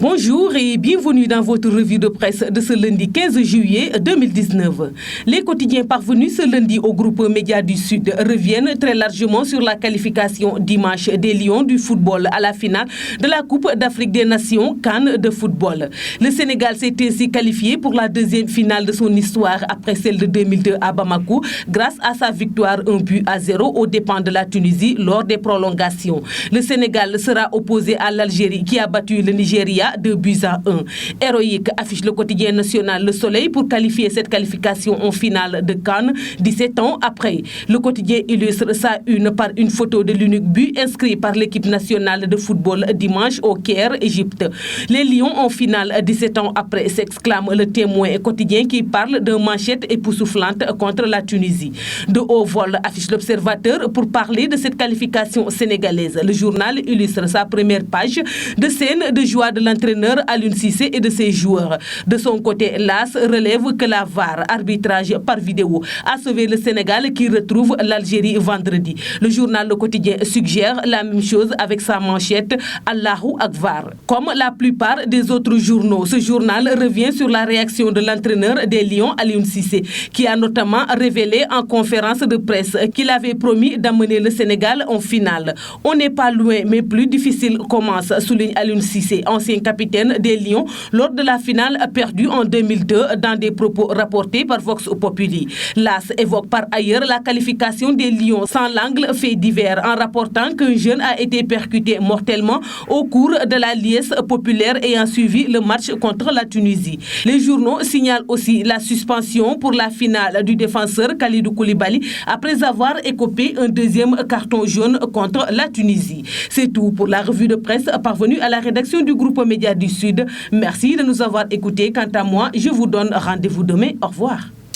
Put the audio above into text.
Bonjour et bienvenue dans votre revue de presse de ce lundi 15 juillet 2019. Les quotidiens parvenus ce lundi au groupe Média du Sud reviennent très largement sur la qualification dimanche des Lions du football à la finale de la Coupe d'Afrique des Nations CAN de football. Le Sénégal s'est ainsi qualifié pour la deuxième finale de son histoire après celle de 2002 à Bamako grâce à sa victoire 1-0 aux dépens de la Tunisie lors des prolongations. Le Sénégal sera opposé à l'Algérie qui a battu le Nigeria 2-1. Héroïque affiche le quotidien national Le Soleil pour qualifier cette qualification en finale de CAN 17 ans après. Le quotidien illustre sa une par une photo de l'unique but inscrit par l'équipe nationale de football dimanche au Caire, Égypte. Les Lions en finale 17 ans après, s'exclame le Témoin quotidien qui parle d'un manchette époustouflante contre la Tunisie. De haut vol affiche l'Observateur pour parler de cette qualification sénégalaise. Le journal illustre sa première page de scène de joie de l'entraîneur Aliou Cissé et de ses joueurs. De son côté, l'AS relève que la VAR, arbitrage par vidéo, a sauvé le Sénégal qui retrouve l'Algérie vendredi. Le journal Le Quotidien suggère la même chose avec sa manchette Allahu Akbar. Comme la plupart des autres journaux, ce journal revient sur la réaction de l'entraîneur des Lions, Aliou Cissé, qui a notamment révélé en conférence de presse qu'il avait promis d'amener le Sénégal en finale. On n'est pas loin, mais plus difficile commence, souligne Aliou Cissé, ancien capitaine des Lions, lors de la finale perdue en 2002 dans des propos rapportés par Vox Populi. L'AS évoque par ailleurs la qualification des Lions sans l'angle fait divers en rapportant qu'un jeune a été percuté mortellement au cours de la liesse populaire ayant suivi le match contre la Tunisie. Les journaux signalent aussi la suspension pour la finale du défenseur Kalidou Koulibaly après avoir écopé un deuxième carton jaune contre la Tunisie. C'est tout pour la revue de presse parvenue à la rédaction du groupe Média du Sud. Merci de nous avoir écoutés. Quant à moi, je vous donne rendez-vous demain. Au revoir.